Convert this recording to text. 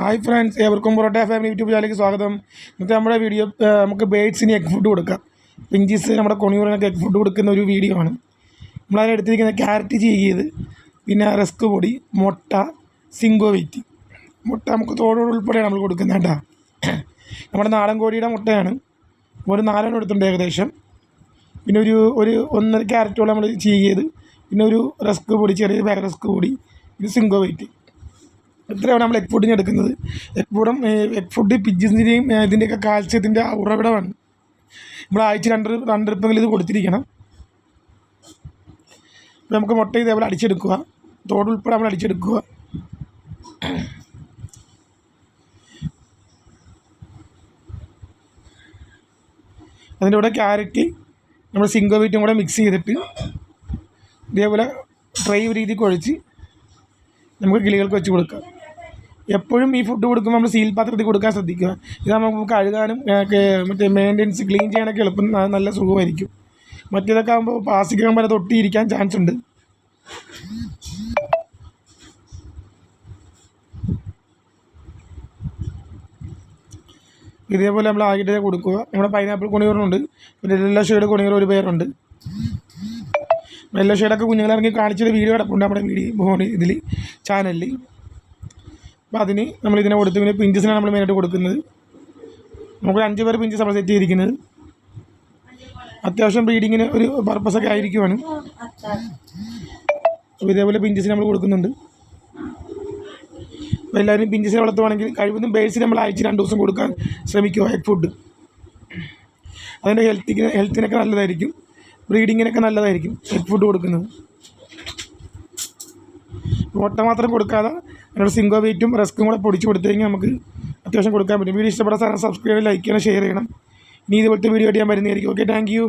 Hi friends, ഏവർക്കും parotta family YouTube ചാനലിലേക്ക് സ്വാഗതം. ഇന്നത്തെ നമ്മുടെ വീഡിയോ നമുക്ക് ബേഡ്സിന് എഗ് ഫുഡ് കൊടുക്കാം. പിഞ്ചീസ് നമ്മുടെ കൊണിയൂറിനൊക്കെ എഗ് ഫുഡ് കൊടുക്കുന്ന ഒരു വീഡിയോ ആണ്. നമ്മളതിന് എടുത്തിരിക്കുന്ന ക്യാരറ്റ് ചീകിയത്, പിന്നെ റസ്ക് പൊടി, മുട്ട, സിങ്കോ വെയിറ്റ്. മുട്ട നമുക്ക് തോടോട് ഉൾപ്പെടെയാണ് നമ്മൾ കൊടുക്കുന്നത് കേട്ടോ. നമ്മുടെ നാടൻ കോഴിയുടെ മുട്ടയാണ്. ഒരു 4 എടുത്തിട്ടുണ്ട് ഏകദേശം. പിന്നെ ഒരു 1.5 ക്യാരറ്റോളം നമ്മൾ ചീകിയത്, പിന്നെ ഒരു റസ്ക് പൊടി, ചെറിയ ബാഗ് റസ്ക് പൊടി, ഇത് സിങ്കോ വെയിറ്റ്. ഇത്രയാണ് നമ്മൾ എഗ് ഫുഡിന് എടുക്കുന്നത്. എഗ് ഫുഡ് പിജിൻസിൻ്റെയും ഇതിൻ്റെയൊക്കെ കാൽസ്യത്തിൻ്റെ ഉറവിടമാണ്. നമ്മൾ ആഴ്ച രണ്ട് ട്രിപ്പെങ്കിലും ഇത് കൊടുത്തിരിക്കണം. ഇപ്പോൾ നമുക്ക് മുട്ട ഇതേപോലെ അടിച്ചെടുക്കുക, തോടുൾപ്പെടെ നമ്മൾ അടിച്ചെടുക്കുക. അതിൻ്റെ കൂടെ ക്യാരറ്റ് നമ്മൾ സിങ്കോ വെയിറ്റും കൂടെ മിക്സ് ചെയ്തിട്ട് ഇതേപോലെ ഡ്രൈ രീതിക്ക് ഒഴിച്ച് നമുക്ക് കിളികൾക്ക് വെച്ച് കൊടുക്കാം. എപ്പോഴും ഈ ഫുഡ് കൊടുക്കുമ്പോൾ നമ്മൾ സീൽ പാത്രത്തിൽ കൊടുക്കാൻ ശ്രദ്ധിക്കുക. ഇത് നമുക്ക് കഴുകാനും മറ്റേ മെയിൻ്റെനൻസ് ക്ലീൻ ചെയ്യാനൊക്കെ എളുപ്പം നല്ല സുഖമായിരിക്കും. മറ്റേതൊക്കെ ആകുമ്പോൾ പ്ലാസ്റ്റിക് വരെ തൊട്ടിയിരിക്കാൻ ചാൻസ് ഉണ്ട്. ഇതേപോലെ നമ്മൾ ആയിട്ട് കൊടുക്കുക. നമ്മുടെ പൈനാപ്പിൾ കൊണിയൂറുണ്ട്, പിന്നെ യെല്ലോ ഷെയ്ഡ് കൊണിയൂർ ഒരു പേരുണ്ട്. യെല്ലോ ഷെയ്ഡൊക്കെ കുഞ്ഞുങ്ങളിറങ്ങി കാണിച്ചൊരു വീഡിയോ കിടപ്പുണ്ട് നമ്മുടെ ഇതിൽ ചാനലിൽ. അപ്പോൾ അതിന് നമ്മളിതിനെ കൊടുത്ത്, പിന്നെ പിഞ്ചസിനാണ് നമ്മൾ മെയിനായിട്ട് കൊടുക്കുന്നത്. നമുക്ക് 5 പേർ പിഞ്ചസ് നമ്മൾ സെറ്റ് ചെയ്തിരിക്കുന്നത്. അത്യാവശ്യം ബ്രീഡിങ്ങിന് ഒരു പർപ്പസൊക്കെ ആയിരിക്കുവാണ്. അപ്പോൾ ഇതേപോലെ പിഞ്ചസിന് നമ്മൾ കൊടുക്കുന്നുണ്ട്. അപ്പോൾ എല്ലാവരും പിഞ്ചസിനെ വളർത്തുവാണെങ്കിൽ കഴിവതും ബേഡ്സിന് നമ്മൾ ആഴ്ച 2 ദിവസം കൊടുക്കാൻ ശ്രമിക്കുക എഗ് ഫുഡ്. അതിൻ്റെ ഹെൽത്തിനൊക്കെ നല്ലതായിരിക്കും, ബ്രീഡിങ്ങിനൊക്കെ നല്ലതായിരിക്കും എഗ് ഫുഡ് കൊടുക്കുന്നത്. മുട്ട മാത്രം കൊടുക്കാതെ അതിനോട് സിങ്കോ വെയിറ്റും റസ്ക്കും കൂടെ പൊടിച്ച് കൊടുത്തു കഴിഞ്ഞാൽ നമുക്ക് അത്യാവശ്യം കൊടുക്കാൻ പറ്റും. വീഡിയോ ഇഷ്ടപ്പെടാൻ സബ്സ്ക്രൈബ്, ലൈക്ക് ചെയ്യണം, ഷെയർ ചെയ്യണം. ഇനി ഇതുപോലത്തെ വീഡിയോ ആയിട്ട് ഞാൻ വരുന്നതായിരിക്കും. Okay, thank you.